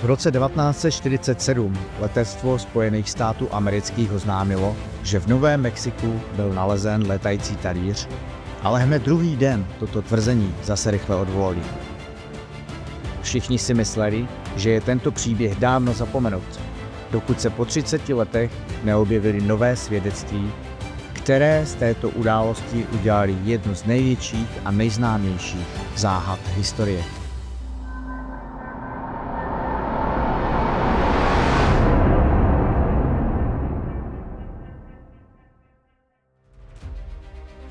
V roce 1947 letectvo Spojených států amerických oznámilo, že v Novém Mexiku byl nalezen létající talíř, ale hned druhý den toto tvrzení zase rychle odvolali. Všichni si mysleli, že je tento příběh dávno zapomenut, dokud se po 30 letech neobjevily nové svědectví, které z této události udělali jednu z největších a nejznámějších záhad historie.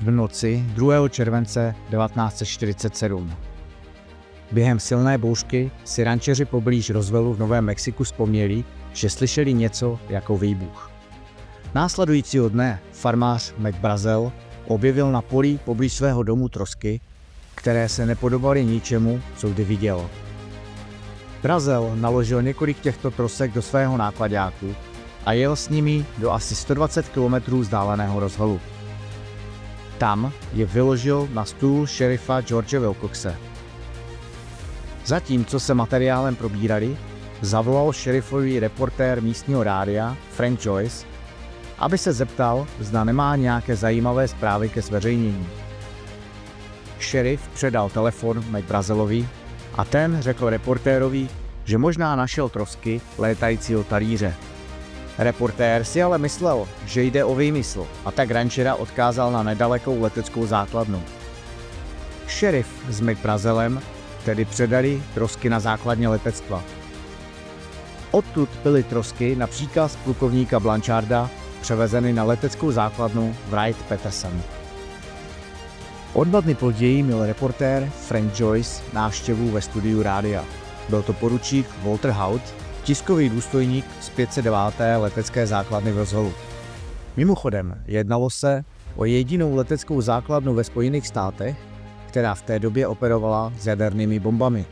V noci 2. července 1947. Během silné bouřky si rančeři poblíž Roswellu v Novém Mexiku vzpomněli, že slyšeli něco jako výbuch. Následujícího dne farmář McBrazel objevil na poli poblíž svého domu trosky, které se nepodobaly ničemu, co kdy viděl. Brazel naložil několik těchto trosek do svého nákladáku a jel s nimi do asi 120 km vzdáleného Roswellu. Tam je vyložil na stůl šerifa George Wilcoxe. Zatímco se materiálem probírali, zavolal šerifový reportér místního rádia Frank Joyce, aby se zeptal, zda nemá nějaké zajímavé zprávy ke zveřejnění. Šerif předal telefon McBrazelovi a ten řekl reportérovi, že možná našel trosky létajícího talíře. Reportér si ale myslel, že jde o výmysl, a tak rančera odkázal na nedalekou leteckou základnu. Šerif s McBrazelem tedy předali trosky na základně letectva. Odtud byly trosky na příkaz plukovníka Blancharda převezeny na leteckou základnu Wright-Patterson. O 2 dny později měl reportér Frank Joyce návštěvu ve studiu rádia. Byl to poručík Walter Haut, tiskový důstojník z 509. letecké základny v Roswellu. Mimochodem, jednalo se o jedinou leteckou základnu ve Spojených státech, která v té době operovala s jadernými bombami.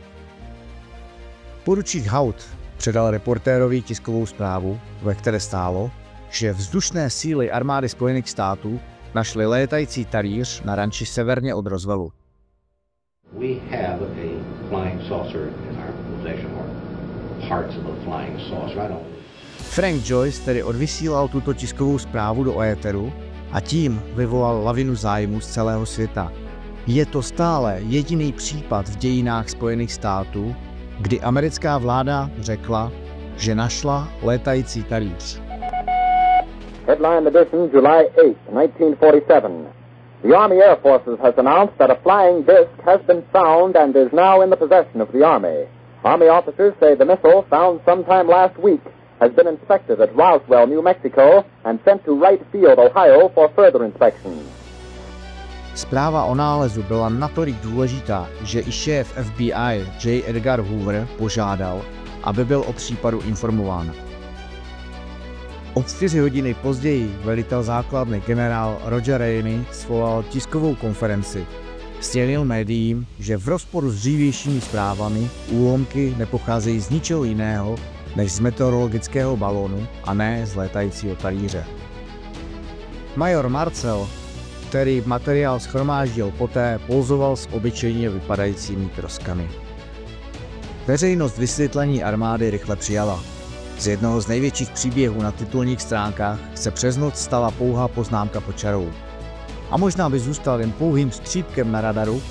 Poručík Haut předal reportérovi tiskovou zprávu, ve které stálo, že vzdušné síly armády Spojených států našly létající talíř na ranči severně od Roswellu. We have a flying saucer in our possession, or parts of a flying saucer. Frank Joyce tedy odvysílal tuto tiskovou zprávu do éteru a tím vyvolal lavinu zájmu z celého světa. Je to stále jediný případ v dějinách Spojených států, kdy americká vláda řekla, že našla létající talíř. Headline edition, July 8, 1947. The Army Air Forces has announced that a flying disc has been found and is now in the possession of the Army. Army officers say the missile, found sometime last week, has been inspected at Roswell, New Mexico, and sent to Wright Field, Ohio, for further inspection. Zpráva o nálezu byla natolik důležitá, že i šéf FBI J. Edgar Hoover požádal, aby byl o případu informován. O 4 hodiny později velitel základny generál Roger Ramey svolal tiskovou konferenci. Sdělil médiím, že v rozporu s dřívějšími zprávami úlomky nepocházejí z ničeho jiného než z meteorologického balónu a ne z létajícího talíře. Major Marcel, který materiál shromáždil poté, pouzoval s obyčejně vypadajícími troskami. Veřejnost vysvětlení armády rychle přijala. Z jednoho z největších příběhů na titulních stránkách se přes noc stala pouhá poznámka pod čarou. A možná by zůstal jen pouhým střípkem na radaru,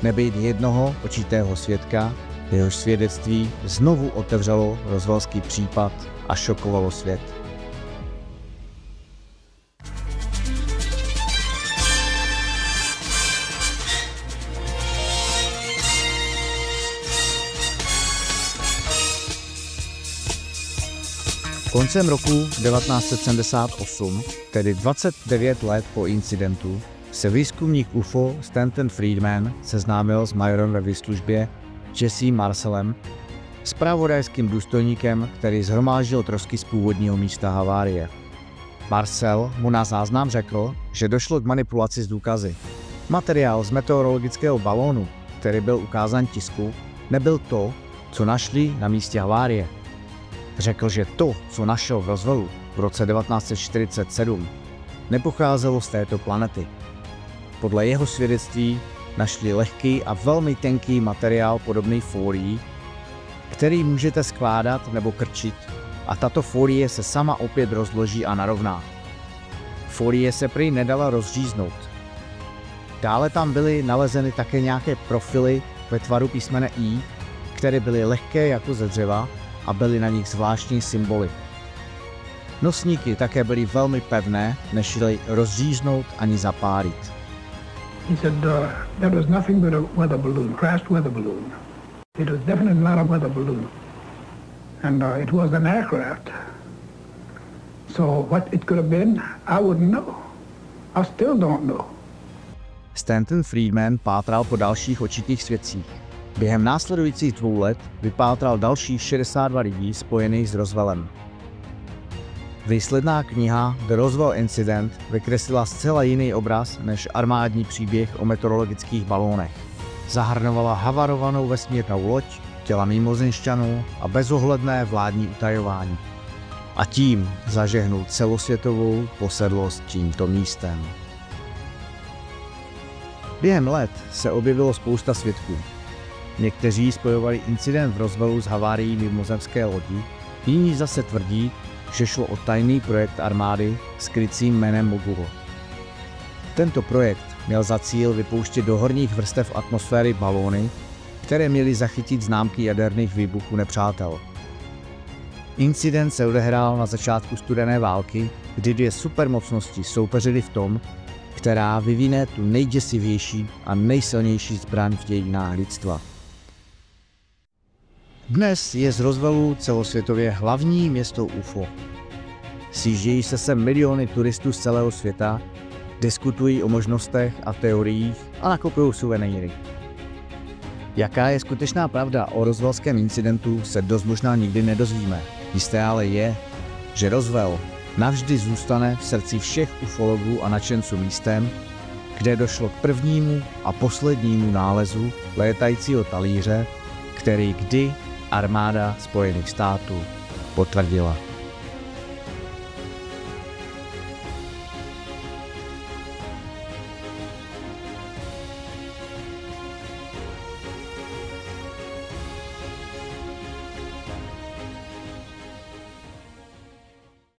nebýt jednoho očitého svědka, jehož svědectví znovu otevřelo roswellský případ a šokovalo svět. Koncem roku 1978, tedy 29 let po incidentu, se výzkumník UFO Stanton Friedman seznámil s majorem ve výslužbě Jesse Marcellem, zpravodajským důstojníkem, který shromáždil trosky z původního místa havárie. Marcel mu na záznam řekl, že došlo k manipulaci s důkazy. Materiál z meteorologického balónu, který byl ukázán tisku, nebyl to, co našli na místě havárie. Řekl, že to, co našel v Roswellu v roce 1947, nepocházelo z této planety. Podle jeho svědectví našli lehký a velmi tenký materiál podobný fólií, který můžete skládat nebo krčit, a tato folie se sama opět rozloží a narovná. Folie se prý nedala rozříznout. Dále tam byly nalezeny také nějaké profily ve tvaru písmene I, které byly lehké jako ze dřeva a byly na nich zvláštní symboly. Nosníky také byly velmi pevné, nešly rozříznout ani zapálit. He said that was nothing but a weather balloon, crashed weather balloon. It was definitely not a weather balloon. And it was an aircraft. So what it could have been, I wouldn't know. I still don't know. Stanton Friedman pátral po dalších očitých svědcích. Během následujících 2 let vypátral dalších 62 lidí spojených s Roswellem. Výsledná kniha The Roswell Incident vykreslila zcela jiný obraz než armádní příběh o meteorologických balónech. Zahrnovala havarovanou vesmírnou loď, těla mimozemšťanů a bezohledné vládní utajování. A tím zažehnul celosvětovou posedlost tímto místem. Během let se objevilo spousta svědků. Někteří spojovali incident v Roswellu s havárií mimozemské lodi, jiní zase tvrdí, že šlo o tajný projekt armády s krycím jménem Mogul. Tento projekt měl za cíl vypouštět do horních vrstev atmosféry balóny, které měly zachytit známky jaderných výbuchů nepřátel. Incident se odehrál na začátku studené války, kdy 2 supermocnosti soupeřily v tom, která vyvine tu nejděsivější a nejsilnější zbraň v dějinách lidstva. Dnes je z Roswellu celosvětově hlavní město UFO. Sjíždějí se sem miliony turistů z celého světa, diskutují o možnostech a teoriích a nakupují suvenýry. Jaká je skutečná pravda o roswellském incidentu, se dost možná nikdy nedozvíme. Jisté ale je, že Roswell navždy zůstane v srdci všech ufologů a nadšenců místem, kde došlo k prvnímu a poslednímu nálezu létajícího talíře, který kdy armáda Spojených států potvrdila.